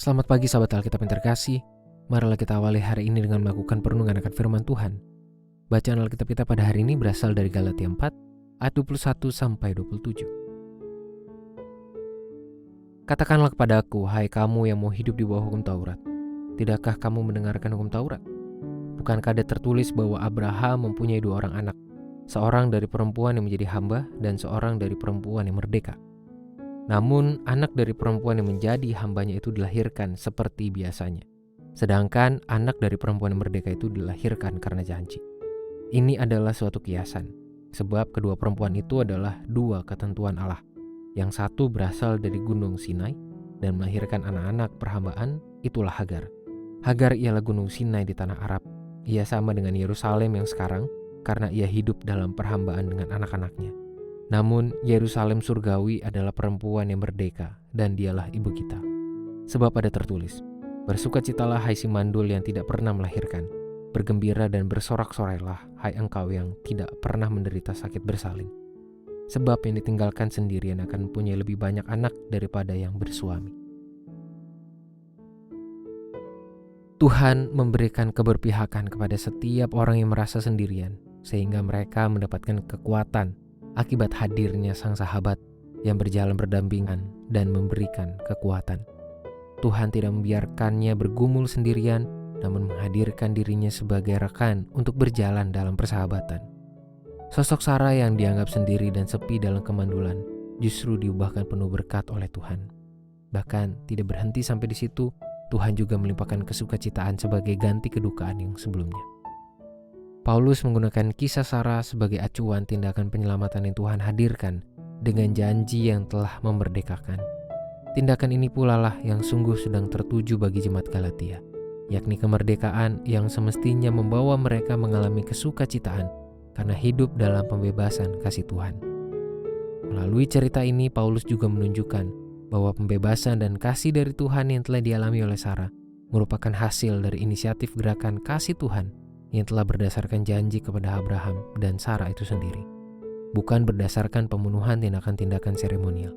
Selamat pagi sahabat Alkitab yang terkasih. Marilah kita awali hari ini dengan melakukan perenungan akan firman Tuhan. Bacaan Alkitab kita pada hari ini berasal dari Galatia 4 ayat 21-27. Katakanlah kepadaku, hai kamu yang mau hidup di bawah hukum Taurat. Tidakkah kamu mendengarkan hukum Taurat? Bukankah ada tertulis bahwa Abraham mempunyai 2 orang anak, seorang dari perempuan yang menjadi hamba dan seorang dari perempuan yang merdeka. Namun anak dari perempuan yang menjadi hambanya itu dilahirkan seperti biasanya, sedangkan anak dari perempuan yang merdeka itu dilahirkan karena janji. Ini adalah suatu kiasan, sebab kedua perempuan itu adalah 2 ketentuan Allah. Yang satu berasal dari gunung Sinai dan melahirkan anak-anak perhambaan, itulah Hagar. Hagar ialah gunung Sinai di tanah Arab. Ia sama dengan Yerusalem yang sekarang karena ia hidup dalam perhambaan dengan anak-anaknya. Namun Yerusalem surgawi adalah perempuan yang merdeka dan dialah ibu kita. Sebab ada tertulis, bersukacitalah hai si mandul yang tidak pernah melahirkan, bergembira dan bersorak-sorailah hai engkau yang tidak pernah menderita sakit bersalin. Sebab yang ditinggalkan sendirian akan mempunyai lebih banyak anak daripada yang bersuami. Tuhan memberikan keberpihakan kepada setiap orang yang merasa sendirian, sehingga mereka mendapatkan kekuatan akibat hadirnya sang sahabat yang berjalan berdampingan dan memberikan kekuatan. Tuhan tidak membiarkannya bergumul sendirian, namun menghadirkan dirinya sebagai rekan untuk berjalan dalam persahabatan. Sosok Sarah yang dianggap sendiri dan sepi dalam kemandulan justru diubahkan penuh berkat oleh Tuhan. Bahkan tidak berhenti sampai di situ, Tuhan juga melimpahkan kesukacitaan sebagai ganti kedukaan yang sebelumnya. Paulus menggunakan kisah Sarah sebagai acuan tindakan penyelamatan yang Tuhan hadirkan dengan janji yang telah memerdekakan. Tindakan ini pula lah yang sungguh sedang tertuju bagi jemaat Galatia, yakni kemerdekaan yang semestinya membawa mereka mengalami kesukacitaan karena hidup dalam pembebasan kasih Tuhan. Melalui cerita ini, Paulus juga menunjukkan bahwa pembebasan dan kasih dari Tuhan yang telah dialami oleh Sarah merupakan hasil dari inisiatif gerakan kasih Tuhan yang telah berdasarkan janji kepada Abraham dan Sarah itu sendiri, bukan berdasarkan pemenuhan tindakan-tindakan seremonial.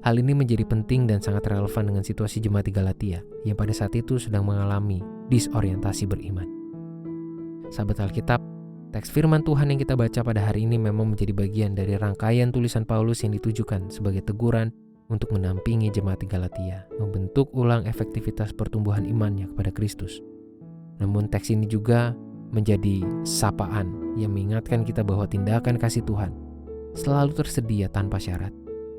Hal ini menjadi penting dan sangat relevan dengan situasi jemaat di Galatia yang pada saat itu sedang mengalami disorientasi beriman. Sahabat Alkitab, teks firman Tuhan yang kita baca pada hari ini memang menjadi bagian dari rangkaian tulisan Paulus yang ditujukan sebagai teguran untuk menampingi jemaat di Galatia, membentuk ulang efektivitas pertumbuhan imannya kepada Kristus. Namun teks ini juga menjadi sapaan yang mengingatkan kita bahwa tindakan kasih Tuhan selalu tersedia tanpa syarat.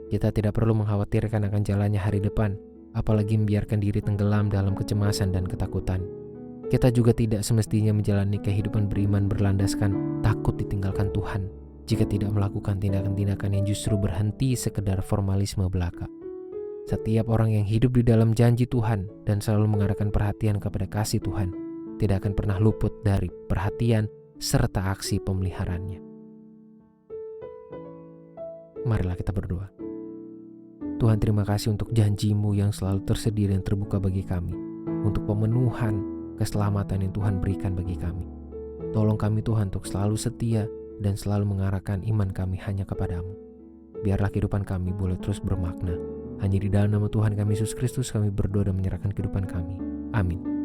Kita tidak perlu mengkhawatirkan akan jalannya hari depan, apalagi membiarkan diri tenggelam dalam kecemasan dan ketakutan. Kita juga tidak semestinya menjalani kehidupan beriman berlandaskan takut ditinggalkan Tuhan jika tidak melakukan tindakan-tindakan yang justru berhenti sekedar formalisme belaka. Setiap orang yang hidup di dalam janji Tuhan dan selalu mengarahkan perhatian kepada kasih Tuhan tidak akan pernah luput dari perhatian serta aksi pemeliharaannya. Marilah kita berdoa. Tuhan, terima kasih untuk janji-Mu yang selalu tersedia dan terbuka bagi kami, untuk pemenuhan keselamatan yang Tuhan berikan bagi kami. Tolong kami Tuhan untuk selalu setia dan selalu mengarahkan iman kami hanya kepadamu. Biarlah kehidupan kami boleh terus bermakna. Hanya di dalam nama Tuhan kami Yesus Kristus kami berdoa dan menyerahkan kehidupan kami. Amin.